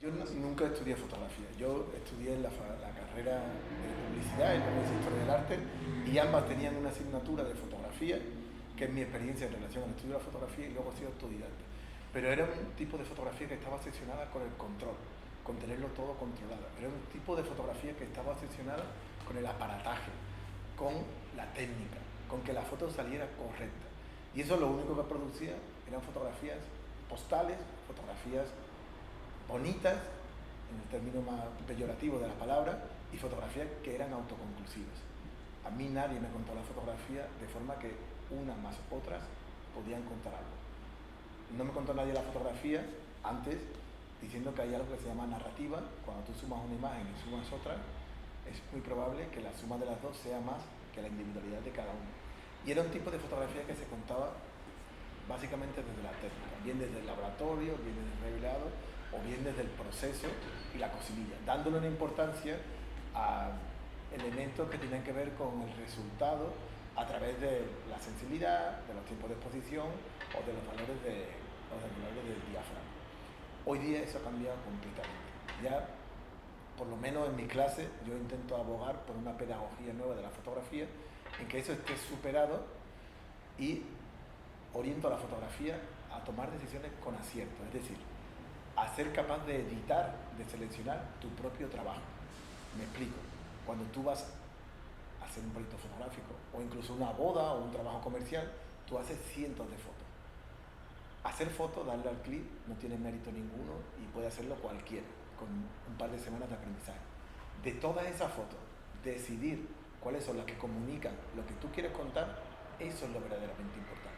Yo nunca estudié fotografía, yo estudié la carrera de publicidad y luego hice historia del arte y ambas tenían una asignatura de fotografía, que es mi experiencia en relación al estudio de la fotografía, y luego he sido autodidacta. Pero era un tipo de fotografía que estaba obsesionada con el control, con tenerlo todo controlado. Era un tipo de fotografía que estaba obsesionada con el aparataje, con la técnica, con que la foto saliera correcta. Y eso lo único que producía eran fotografías postales, fotografías bonitas, en el término más peyorativo de la palabra, y fotografías que eran autoconclusivas. A mí nadie me contó la fotografía de forma que unas más otras podían contar algo. No me contó nadie la fotografía antes diciendo que hay algo que se llama narrativa. Cuando tú sumas una imagen y sumas otra, es muy probable que la suma de las dos sea más que la individualidad de cada uno. Y era un tipo de fotografía que se contaba básicamente desde la técnica, bien desde el laboratorio, bien desde el revelado, o bien desde el proceso y la cocinilla, dándole una importancia a elementos que tienen que ver con el resultado a través de la sensibilidad, de los tiempos de exposición o de los valores, del diafragma. Hoy día eso ha cambiado completamente. Ya, por lo menos en mi clase, yo intento abogar por una pedagogía nueva de la fotografía en que eso esté superado y oriento a la fotografía a tomar decisiones con acierto, es decir, a ser capaz de editar, de seleccionar tu propio trabajo. Me explico. Cuando tú vas a hacer un proyecto fotográfico o incluso una boda o un trabajo comercial, tú haces cientos de fotos. Hacer fotos, darle al clic, no tiene mérito ninguno y puede hacerlo cualquiera con un par de semanas de aprendizaje. De todas esas fotos, decidir cuáles son las que comunican lo que tú quieres contar, eso es lo verdaderamente importante.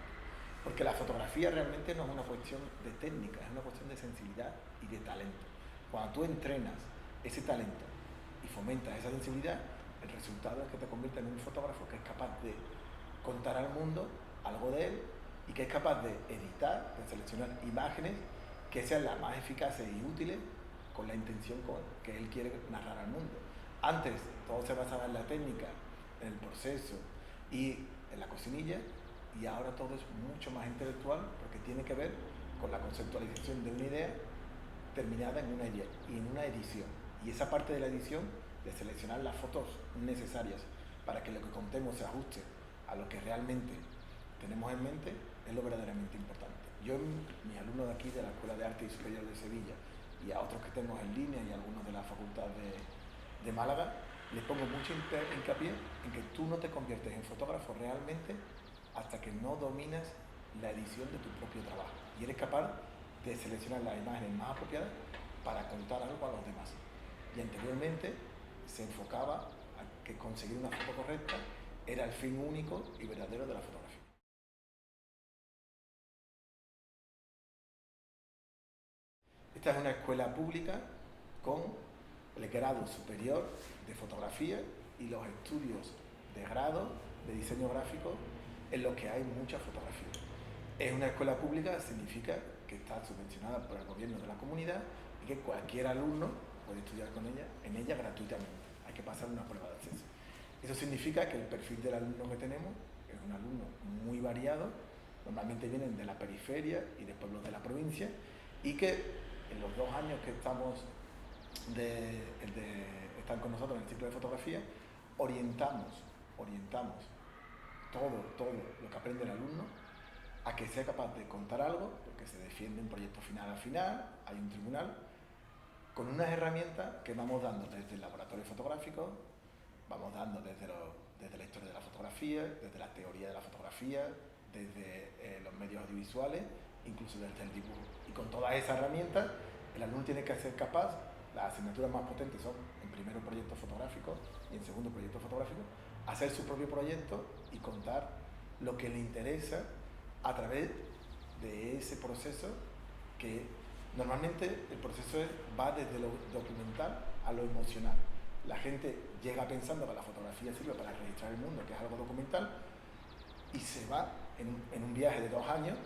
Porque la fotografía realmente no es una cuestión de técnica, es una cuestión de sensibilidad y de talento. Cuando tú entrenas ese talento y fomentas esa sensibilidad, el resultado es que te conviertes en un fotógrafo que es capaz de contar al mundo algo de él y que es capaz de editar, de seleccionar imágenes que sean las más eficaces y útiles con la intención con que él quiere narrar al mundo. Antes todo se basaba en la técnica, en el proceso y en la cocinilla, y ahora todo es mucho más intelectual porque tiene que ver con la conceptualización de una idea terminada en una edición. Y esa parte de la edición, de seleccionar las fotos necesarias para que lo que contemos se ajuste a lo que realmente tenemos en mente, es lo verdaderamente importante. Yo, mis alumnos de aquí, de la Escuela de Arte y Superior de Sevilla, y a otros que tengo en línea y algunos de la Facultad de Málaga, les pongo mucho hincapié en que tú no te conviertes en fotógrafo realmente hasta que no dominas la edición de tu propio trabajo y eres capaz de seleccionar las imágenes más apropiadas para contar algo a los demás. Y anteriormente se enfocaba a que conseguir una foto correcta era el fin único y verdadero de la fotografía. Esta es una escuela pública con el grado superior de fotografía y los estudios de grado de diseño gráfico en los que hay mucha fotografía. Es una escuela pública, significa que está subvencionada por el gobierno de la comunidad y que cualquier alumno puede estudiar en ella gratuitamente. Hay que pasar una prueba de acceso. Eso significa que el perfil del alumno que tenemos es un alumno muy variado, normalmente vienen de la periferia y de pueblos de la provincia, y que en los 2 años que están con nosotros en el ciclo de fotografía, orientamos todo lo que aprende el alumno a que sea capaz de contar algo, porque se defiende un proyecto final al final, hay un tribunal, con unas herramientas que vamos dando desde el laboratorio fotográfico, vamos dando desde la historia de la fotografía, desde la teoría de la fotografía, desde los medios audiovisuales, incluso desde el dibujo. Y con todas esas herramientas, el alumno tiene que ser capaz, las asignaturas más potentes son en primero proyecto fotográfico y en segundo proyecto fotográfico, hacer su propio proyecto y contar lo que le interesa a través de ese proceso, que normalmente el proceso va desde lo documental a lo emocional. La gente llega pensando que la fotografía sirve para registrar el mundo, que es algo documental, y se va en un viaje de 2 años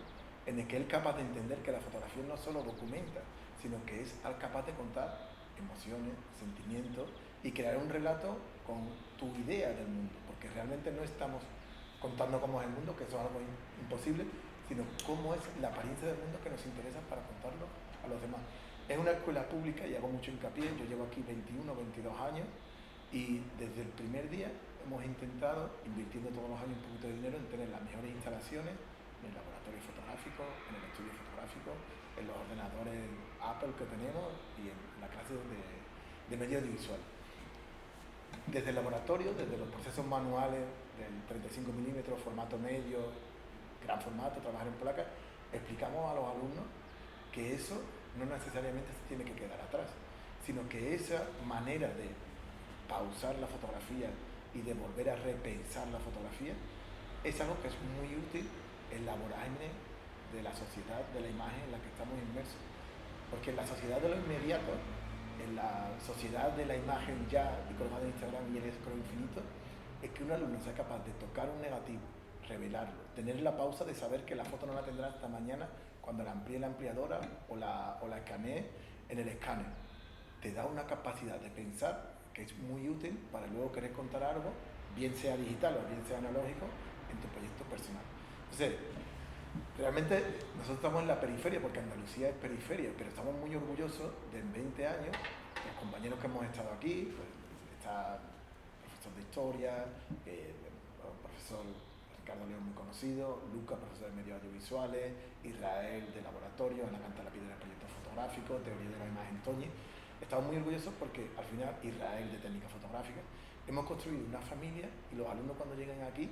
en el que es capaz de entender que la fotografía no solo documenta, sino que es capaz de contar emociones, sentimientos y crear un relato con tu idea del mundo, porque realmente no estamos contando cómo es el mundo, que eso es algo imposible, sino cómo es la apariencia del mundo que nos interesa para contarlo a los demás. Es una escuela pública y hago mucho hincapié, yo llevo aquí 21, 22 años y desde el primer día hemos intentado, invirtiendo todos los años un poquito de dinero, en tener las mejores instalaciones en el laboratorio fotográfico, en el estudio fotográfico, en los ordenadores Apple que tenemos y en la clase de medio audiovisual. Desde el laboratorio, desde los procesos manuales del 35 milímetros, formato medio, gran formato, trabajar en placa, explicamos a los alumnos que eso no necesariamente se tiene que quedar atrás, sino que esa manera de pausar la fotografía y de volver a repensar la fotografía es algo que es muy útil en la vorágine de la sociedad, de la imagen en la que estamos inmersos. Porque en la sociedad de lo inmediato, en la sociedad de la imagen ya y colgada en Instagram y en el scroll infinito, es que un alumno sea capaz de tocar un negativo, revelarlo, tener la pausa de saber que la foto no la tendrá hasta mañana cuando la amplíe la ampliadora o la escanee en el escáner. Te da una capacidad de pensar que es muy útil para luego querer contar algo, bien sea digital o bien sea analógico, en tu proyecto personal. Entonces, realmente nosotros estamos en la periferia, porque Andalucía es periferia, pero estamos muy orgullosos de en 20 años, los compañeros que hemos estado aquí, pues, está el profesor de historia, el profesor Ricardo León muy conocido, Luca, profesor de medios audiovisuales, Israel de laboratorio, Ana Canta la Piedra del proyecto fotográfico, teoría de la imagen Toñi. Estamos muy orgullosos porque al final Israel de técnica fotográfica, hemos construido una familia y los alumnos cuando llegan aquí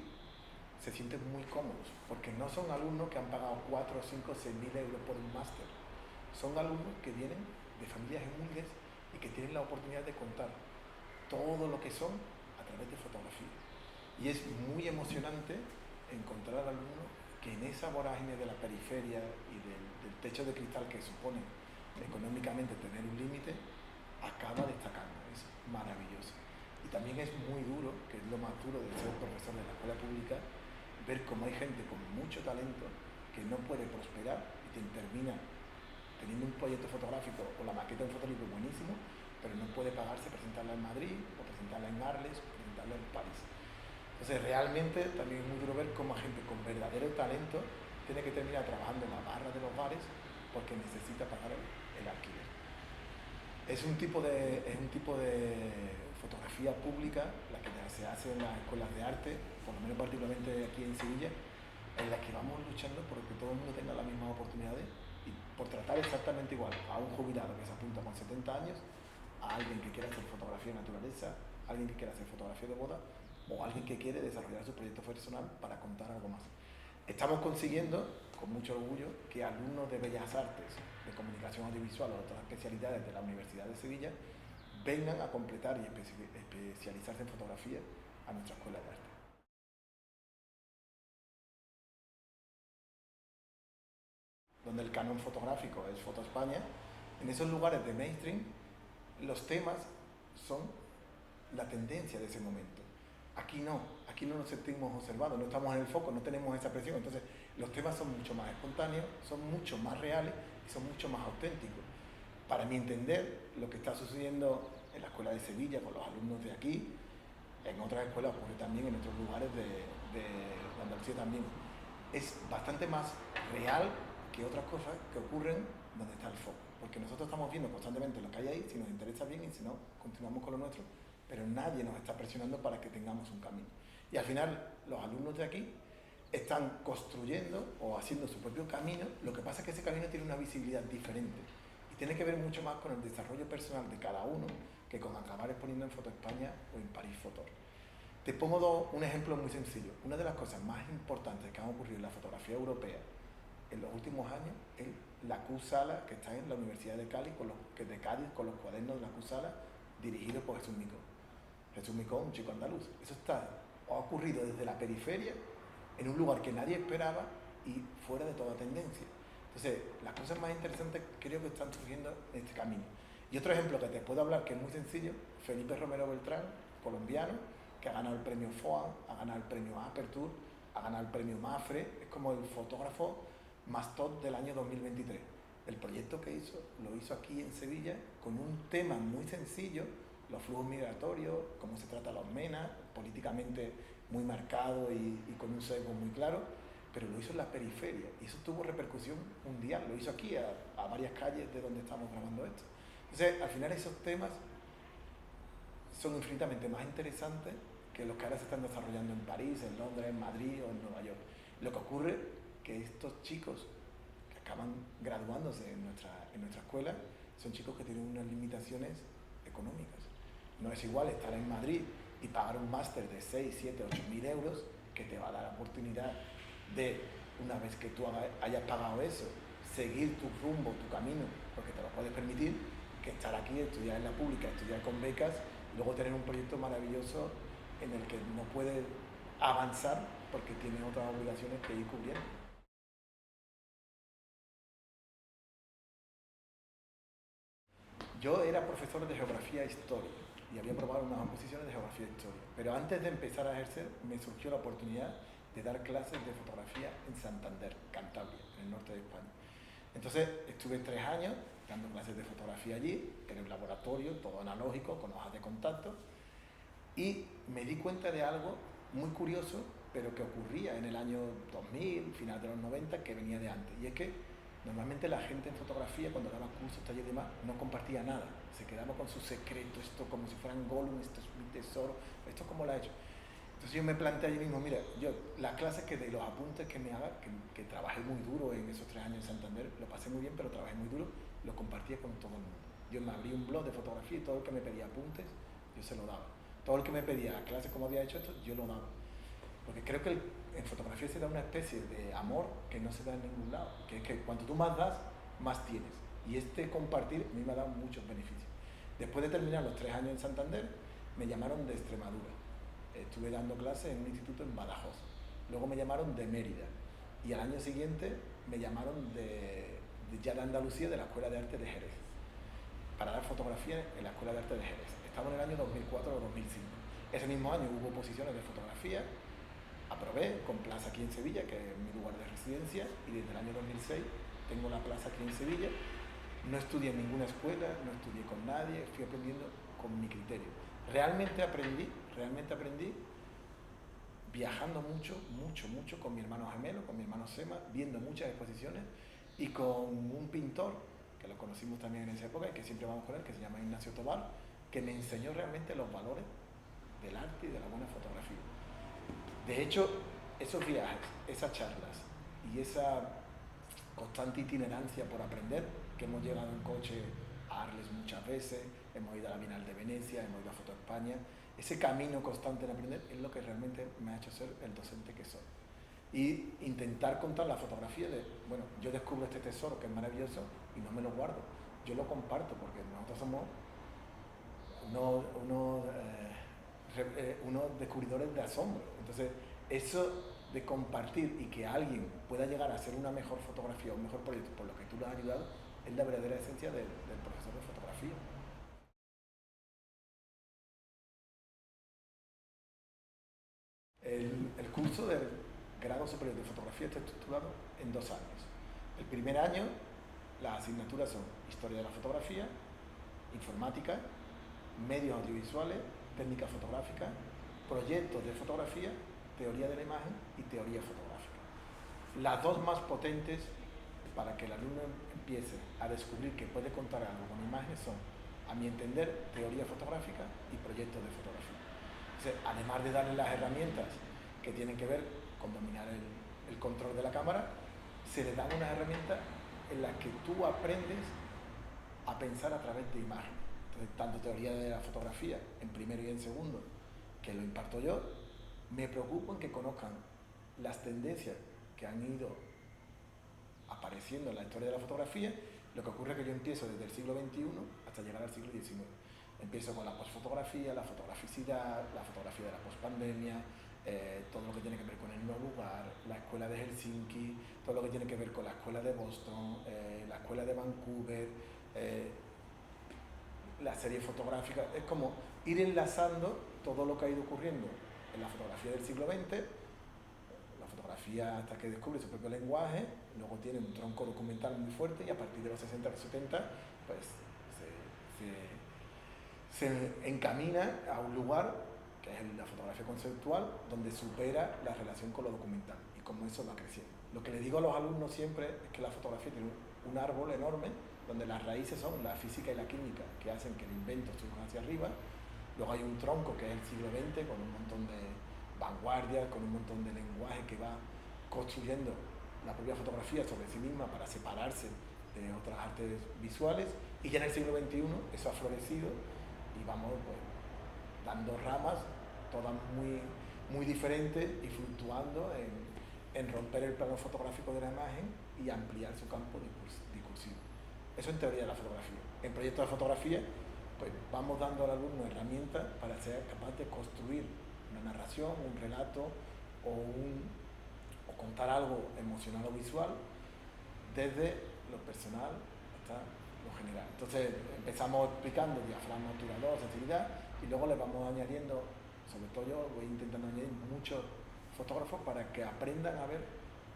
se sienten muy cómodos, porque no son alumnos que han pagado 4, 5, 6 mil euros por un máster. Son alumnos que vienen de familias humildes y que tienen la oportunidad de contar todo lo que son a través de fotografía. Y es muy emocionante encontrar alumnos que en esa vorágine de la periferia y del techo de cristal que supone económicamente tener un límite, acaba destacando. Es maravilloso. Y también es muy duro, que es lo más duro de ser profesor de la escuela pública, ver cómo hay gente con mucho talento que no puede prosperar y que termina teniendo un proyecto fotográfico o la maqueta de un fotolibro buenísimo, pero no puede pagarse presentarla en Madrid o presentarla en Arles o presentarla en París. Entonces realmente también es muy duro ver cómo gente con verdadero talento tiene que terminar trabajando en la barra de los bares porque necesita pagar el alquiler. Es un tipo de fotografía pública, la que se hace en las escuelas de arte, por lo menos particularmente aquí en Sevilla, en la que vamos luchando por que todo el mundo tenga las mismas oportunidades y por tratar exactamente igual a un jubilado que se apunta con 70 años, a alguien que quiera hacer fotografía de naturaleza, a alguien que quiera hacer fotografía de boda o a alguien que quiere desarrollar su proyecto personal para contar algo más. Estamos consiguiendo, con mucho orgullo, que alumnos de Bellas Artes, de Comunicación Audiovisual o otras especialidades de la Universidad de Sevilla vengan a completar y especializarse en fotografía a nuestra escuela de arte. Donde el canon fotográfico es Foto España, en esos lugares de mainstream los temas son la tendencia de ese momento. Aquí no nos sentimos observados, no estamos en el foco, no tenemos esa presión, entonces los temas son mucho más espontáneos, son mucho más reales y son mucho más auténticos. Para mi entender, lo que está sucediendo en la escuela de Sevilla con los alumnos de aquí, en otras escuelas ocurre también en otros lugares de Andalucía también, es bastante más real que otras cosas que ocurren donde está el foco. Porque nosotros estamos viendo constantemente lo que hay ahí, si nos interesa bien y si no, continuamos con lo nuestro, pero nadie nos está presionando para que tengamos un camino. Y al final, los alumnos de aquí están construyendo o haciendo su propio camino, lo que pasa es que ese camino tiene una visibilidad diferente y tiene que ver mucho más con el desarrollo personal de cada uno que con acabar exponiendo en Foto España o en París Fotor. Te pongo un ejemplo muy sencillo. Una de las cosas más importantes que han ocurrido en la fotografía europea en los últimos años es la Q-Sala que está en la Universidad de Cádiz con los cuadernos de la Q-Sala dirigidos por Jesús Micó. Jesús Micó, un chico andaluz. Eso ha ocurrido desde la periferia, en un lugar que nadie esperaba y fuera de toda tendencia. Entonces, las cosas más interesantes creo que están surgiendo en este camino. Y otro ejemplo que te puedo hablar, que es muy sencillo, Felipe Romero Beltrán, colombiano, que ha ganado el premio FOAM, ha ganado el premio Aperture, ha ganado el premio Mafre, es como el fotógrafo más top del año 2023. El proyecto que hizo, lo hizo aquí en Sevilla con un tema muy sencillo, los flujos migratorios, cómo se trata la Osmena, políticamente muy marcado y con un sesgo muy claro, pero lo hizo en la periferia y eso tuvo repercusión mundial, lo hizo aquí a varias calles de donde estamos grabando esto. Entonces, al final esos temas son infinitamente más interesantes que los que ahora se están desarrollando en París, en Londres, en Madrid o en Nueva York. Lo que ocurre es que estos chicos que acaban graduándose en nuestra escuela son chicos que tienen unas limitaciones económicas. No es igual estar en Madrid y pagar un máster de 6, 7, 8 mil euros que te va a dar la oportunidad de, una vez que tú hayas pagado eso, seguir tu rumbo, tu camino, porque te lo puedes permitir, que estar aquí, estudiar en la pública, estudiar con becas, y luego tener un proyecto maravilloso en el que no puedes avanzar porque tienes otras obligaciones que ir cubriendo. Yo era profesor de geografía e historia y había probado unas oposiciones de geografía e historia, pero antes de empezar a ejercer me surgió la oportunidad de dar clases de fotografía en Santander, Cantabria, en el norte de España. Entonces estuve 3 años dando clases de fotografía allí, en el laboratorio, todo analógico, con hojas de contacto, y me di cuenta de algo muy curioso, pero que ocurría en el año 2000, final de los 90, que venía de antes, y es que normalmente la gente en fotografía, cuando daba cursos, talleres y demás, no compartía nada, se quedaba con su secreto, esto como si fueran Gollum, esto es mi tesoro, esto como lo ha hecho. Entonces yo me planteé allí mismo, mira, yo las clases que de los apuntes que me haga, que trabajé muy duro en esos 3 años en Santander, lo pasé muy bien, pero trabajé muy duro, lo compartía con todo el mundo. Yo me abrí un blog de fotografía y todo el que me pedía apuntes, yo se lo daba. Todo el que me pedía clases como había hecho esto, yo lo daba. Porque creo que en fotografía se da una especie de amor que no se da en ningún lado, que es que cuanto tú más das, más tienes. Y este compartir a mí me ha dado muchos beneficios. Después de terminar los 3 años en Santander, me llamaron de Extremadura. Estuve dando clases en un instituto en Badajoz. Luego me llamaron de Mérida. Y al año siguiente me llamaron ya de Andalucía, de la Escuela de Arte de Jerez, para dar fotografía en la Escuela de Arte de Jerez. Estamos en el año 2004 o 2005. Ese mismo año hubo posiciones de fotografía, aprobé con plaza aquí en Sevilla, que es mi lugar de residencia, y desde el año 2006 tengo la plaza aquí en Sevilla. No estudié en ninguna escuela, no estudié con nadie, fui aprendiendo con mi criterio. Realmente aprendí viajando mucho con mi hermano gemelo, con mi hermano Sema, viendo muchas exposiciones y con un pintor, que lo conocimos también en esa época y que siempre vamos con él, que se llama Ignacio Tobar, que me enseñó realmente los valores del arte y de la buena fotografía. De hecho, esos viajes, esas charlas y esa constante itinerancia por aprender, que hemos llegado en coche a Arles muchas veces, hemos ido a la Bienal de Venecia, hemos ido a Foto España, ese camino constante en aprender es lo que realmente me ha hecho ser el docente que soy. Y intentar contar la fotografía de, bueno, yo descubro este tesoro que es maravilloso y no me lo guardo, yo lo comparto porque nosotros somos unos descubridores de asombro. Entonces, eso de compartir y que alguien pueda llegar a hacer una mejor fotografía o un mejor proyecto por lo que tú le has ayudado, es la verdadera esencia del profesor de fotografía. El curso del grado superior de fotografía está estructurado en 2 años. El primer año, las asignaturas son Historia de la Fotografía, Informática, Medios Audiovisuales, Técnica Fotográfica, Proyectos de Fotografía, Teoría de la Imagen y Teoría Fotográfica. Las dos más potentes para que el alumno empiece a descubrir que puede contar algo con imágenes son, a mi entender, Teoría Fotográfica y Proyectos de Fotografía. Entonces, además de darle las herramientas que tienen que ver con dominar el control de la cámara, se le dan unas herramientas en las que tú aprendes a pensar a través de imágenes. Entonces, tanto teoría de la fotografía en primero y en segundo, que lo imparto yo, me preocupo en que conozcan las tendencias que han ido apareciendo en la historia de la fotografía. Lo que ocurre es que yo empiezo desde el siglo XXI hasta llegar al siglo XIX. Empiezo con la posfotografía, la fotograficidad, la fotografía de la pospandemia, todo lo que tiene que ver con el no lugar, la escuela de Helsinki, todo lo que tiene que ver con la escuela de Boston, la escuela de Vancouver, la serie fotográfica. Es como ir enlazando todo lo que ha ido ocurriendo en la fotografía del siglo XX, la fotografía hasta que descubre su propio lenguaje, luego tiene un tronco documental muy fuerte y a partir de los 60 y los 70 pues se encamina a un lugar que es la fotografía conceptual, donde supera la relación con lo documental y cómo eso va creciendo. Lo que le digo a los alumnos siempre es que la fotografía tiene un árbol enorme donde las raíces son la física y la química que hacen que el invento surja hacia arriba. Luego hay un tronco que es el siglo XX con un montón de vanguardias, con un montón de lenguaje que va construyendo la propia fotografía sobre sí misma para separarse de otras artes visuales, y ya en el siglo XXI eso ha florecido y vamos pues, dando ramas todas muy diferentes y fluctuando en romper el plano fotográfico de la imagen y ampliar su campo discursivo. Eso en teoría de la fotografía. En proyectos de fotografía pues vamos dando al alumno herramientas para ser capaz de construir una narración, un relato o contar algo emocional o visual desde lo personal hasta lo general. Entonces empezamos explicando diafragma, obturador, sensibilidad, y luego le vamos añadiendo, sobre todo yo voy intentando añadir muchos fotógrafos para que aprendan a ver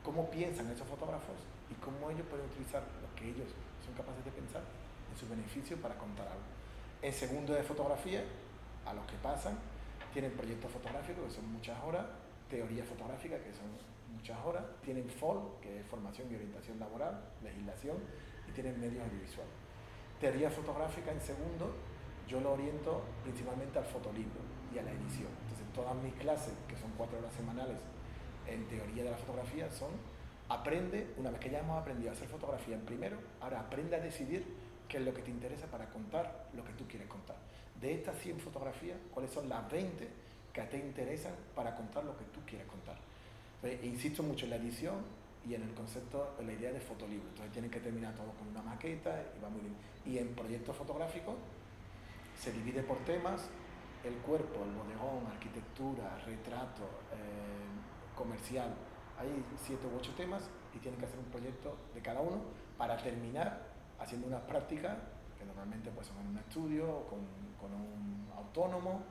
cómo piensan esos fotógrafos y cómo ellos pueden utilizar lo que ellos son capaces de pensar en su beneficio para contar algo. En segundo de fotografía, a los que pasan, tienen proyectos fotográficos que son muchas horas, teoría fotográfica que son muchas horas, tienen FOL, que es formación y orientación laboral, legislación, y tienen medios audiovisuales. Teoría fotográfica en segundo, yo lo oriento principalmente al fotolibro y a la edición. Entonces todas mis clases, que son 4 horas semanales en teoría de la fotografía, son aprende, una vez que ya hemos aprendido a hacer fotografía en primero, ahora aprende a decidir qué es lo que te interesa para contar lo que tú quieres contar. De estas 100 fotografías, ¿cuáles son las 20 que te interesan para contar lo que tú quieres contar? Entonces, insisto mucho en la edición y en el concepto, en la idea de fotolibro. Entonces tienen que terminar todo con una maqueta y va muy bien. Y en proyectos fotográficos se divide por temas: el cuerpo, el bodegón, arquitectura, retrato, comercial. Hay 7 u 8 temas y tienen que hacer un proyecto de cada uno para terminar haciendo unas prácticas que normalmente pues, son en un estudio o con un autónomo,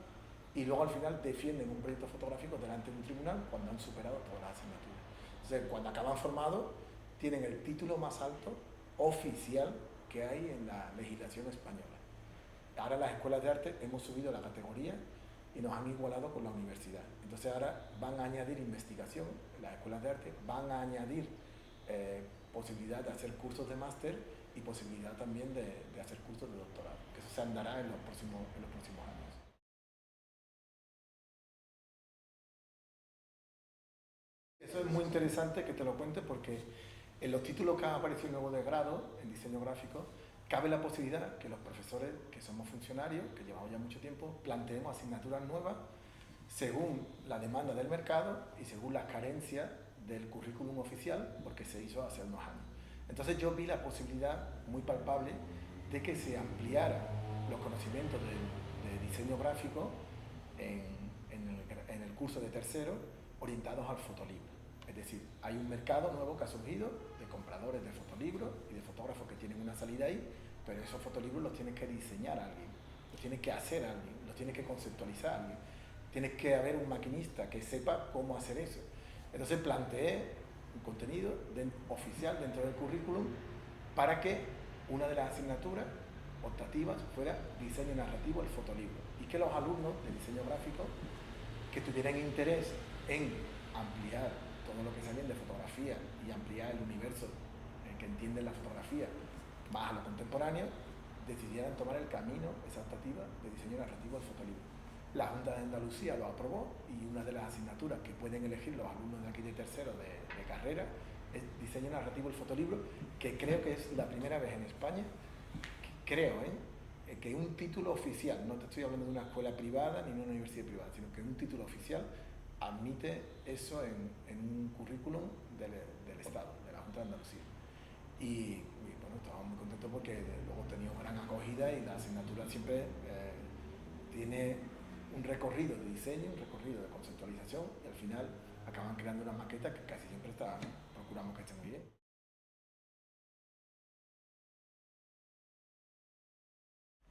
y luego al final defienden un proyecto fotográfico delante de un tribunal cuando han superado todas las asignaturas. Entonces, cuando acaban formados, tienen el título más alto oficial que hay en la legislación española. Ahora las escuelas de arte hemos subido la categoría y nos han igualado con la universidad. Entonces ahora van a añadir investigación en las escuelas de arte, van a añadir posibilidad de hacer cursos de máster y posibilidad también de hacer cursos de doctorado, que eso se andará en los próximos años. Eso es muy interesante que te lo cuente porque en los títulos que han aparecido nuevos de grado en diseño gráfico cabe la posibilidad que los profesores que somos funcionarios, que llevamos ya mucho tiempo, planteemos asignaturas nuevas según la demanda del mercado y según las carencias del currículum oficial, porque se hizo hace unos años. Entonces yo vi la posibilidad muy palpable de que se ampliara los conocimientos de diseño gráfico en el curso de tercero orientados al fotolibro. Es decir, hay un mercado nuevo que ha surgido de compradores de fotolibros y de fotógrafos que tienen una salida ahí, pero esos fotolibros los tiene que diseñar alguien, los tiene que hacer alguien, los tiene que conceptualizar alguien. Tiene que haber un maquinista que sepa cómo hacer eso. Entonces planteé un contenido oficial dentro del currículum para que una de las asignaturas optativas fuera diseño narrativo del fotolibro, y que los alumnos de diseño gráfico que tuvieran interés en ampliar todo lo que sabían de fotografía y ampliar el universo que entienden la fotografía más a lo contemporáneo, decidieran tomar el camino, esa optativa de diseño narrativo del fotolibro. La Junta de Andalucía lo aprobó y una de las asignaturas que pueden elegir los alumnos de aquí de tercero de carrera es diseño narrativo del fotolibro, que creo que es la primera vez en España, que un título oficial, no te estoy hablando de una escuela privada ni de una universidad privada, sino que un título oficial admite eso en un currículum del Estado, de la Junta de Andalucía. Y bueno, estamos muy contentos porque luego he tenido gran acogida y la asignatura siempre tiene un recorrido de diseño, un recorrido de conceptualización, y al final acaban creando una maqueta que casi siempre procuramos que esté muy bien.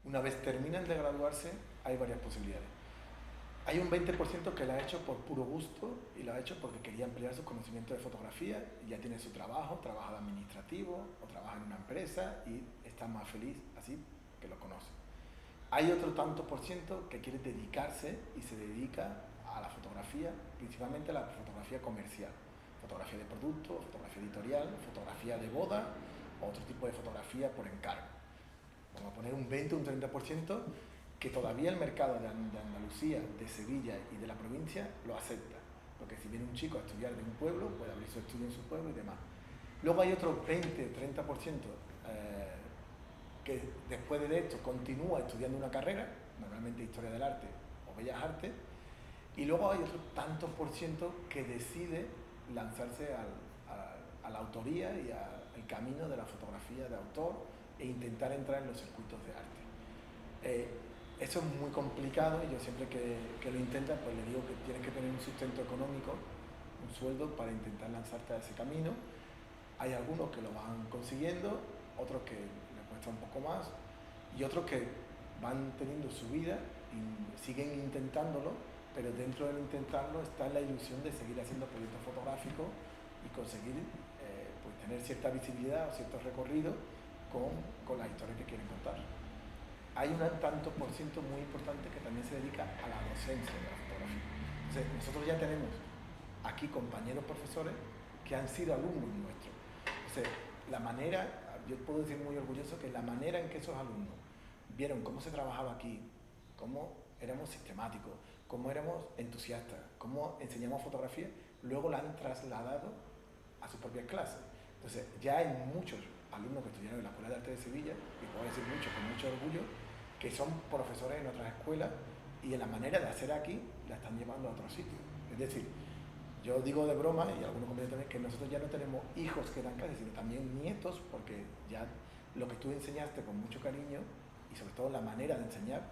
Una vez terminan de graduarse, hay varias posibilidades. Hay un 20% que la ha hecho por puro gusto y la ha hecho porque quería ampliar sus conocimientos de fotografía y ya tiene su trabajo, trabaja de administrativo o trabaja en una empresa y está más feliz así que lo conoce. Hay otro tanto por ciento que quiere dedicarse y se dedica a la fotografía, principalmente a la fotografía comercial. fotografía de producto, fotografía editorial, fotografía de boda, o otro tipo de fotografía por encargo. Vamos a poner un 20 o un 30% que todavía el mercado de Andalucía, de Sevilla y de la provincia lo acepta. Porque si viene un chico a estudiar de un pueblo, puede abrir su estudio en su pueblo y demás. Luego hay otro 20-30% que después de esto continúa estudiando una carrera, normalmente Historia del Arte o Bellas Artes, y luego hay otro tantos por ciento que decide lanzarse a la autoría y al camino de la fotografía de autor e intentar entrar en los circuitos de arte. Eso es muy complicado y yo siempre que lo intentan, pues le digo que tienes que tener un sustento económico, un sueldo para intentar lanzarte a ese camino. Hay algunos que lo van consiguiendo, otros que les cuesta un poco más y otros que van teniendo su vida y siguen intentándolo, pero dentro del intentarlo está la ilusión de seguir haciendo proyectos fotográficos y conseguir pues tener cierta visibilidad o cierto recorrido con las historias que quieren contar. Hay un tanto por ciento muy importante que también se dedica a la docencia de la fotografía. Entonces, nosotros ya tenemos aquí compañeros profesores que han sido alumnos nuestros. Entonces, la manera, yo puedo decir muy orgulloso que la manera en que esos alumnos vieron cómo se trabajaba aquí, cómo éramos sistemáticos, cómo éramos entusiastas, cómo enseñamos fotografía, luego la han trasladado a sus propias clases. Entonces, ya hay muchos alumnos que estudiaron en la Escuela de Arte de Sevilla, y puedo decir muchos con mucho orgullo, que son profesores en otras escuelas y en la manera de hacer aquí la están llevando a otros sitios. Es decir, yo digo de broma, y algunos compañeros también, que nosotros ya no tenemos hijos que dan clases, sino también nietos, porque ya lo que tú enseñaste con mucho cariño y sobre todo la manera de enseñar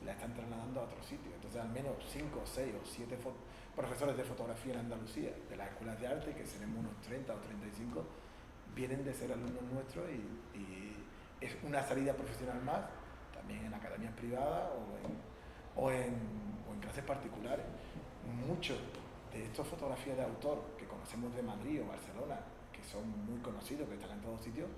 la están trasladando a otros sitios. Entonces al menos 5, 6 o 7 profesores de fotografía en Andalucía, de las escuelas de arte, que seremos unos 30 o 35, vienen de ser alumnos nuestros y es una salida profesional más, también en academias privadas o en clases particulares. Muchos de estas fotografías de autor que conocemos de Madrid o Barcelona, que son muy conocidos, que están en todos sitios,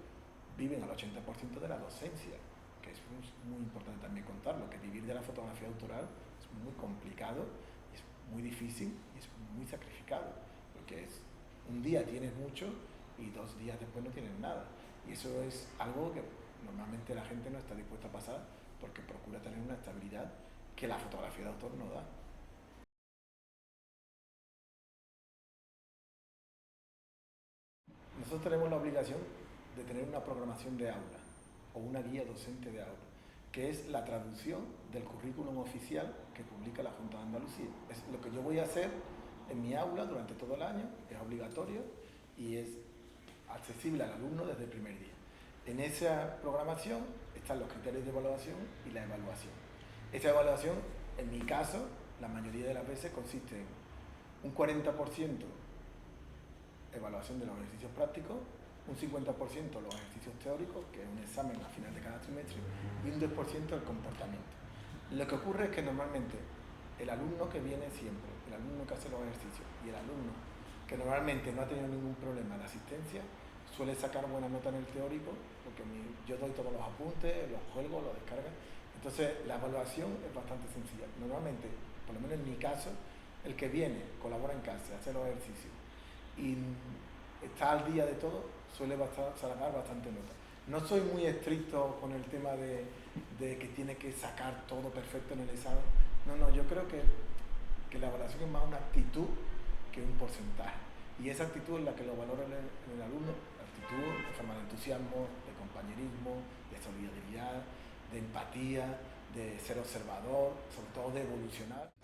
viven al 80% de la docencia, que es muy importante también contarlo, que vivir de la fotografía autoral es muy complicado, es muy difícil y es muy sacrificado, porque es un día tienes mucho y 2 días después no tienes nada. Y eso es algo que normalmente la gente no está dispuesta a pasar porque procura tener una estabilidad que la fotografía de autor no da. Nosotros tenemos la obligación de tener una programación de aula o una guía docente de aula, que es la traducción del currículum oficial que publica la Junta de Andalucía. Es lo que yo voy a hacer en mi aula durante todo el año, es obligatorio y es accesible al alumno desde el primer día. En esa programación están los criterios de evaluación y la evaluación. Esa evaluación, en mi caso, la mayoría de las veces consiste en un 40% evaluación de los ejercicios prácticos, un 50% los ejercicios teóricos, que es un examen al final de cada trimestre, y un 10% el comportamiento. Lo que ocurre es que normalmente el alumno que viene siempre, el alumno que hace los ejercicios y el alumno que normalmente no ha tenido ningún problema de asistencia, suele sacar buena nota en el teórico, porque yo doy todos los apuntes, los cuelgo, los descargo. Entonces la evaluación es bastante sencilla. Normalmente, por lo menos en mi caso, el que viene, colabora en casa, hace los ejercicios y está al día de todo, suele sacar bastante nota. No soy muy estricto con el tema de que tiene que sacar todo perfecto en el examen. No, yo creo que la evaluación es más una actitud que un porcentaje. Y esa actitud es la que lo valora en el alumno, la actitud de forma de entusiasmo, de compañerismo, de solidaridad, de empatía, de ser observador, sobre todo de evolucionar.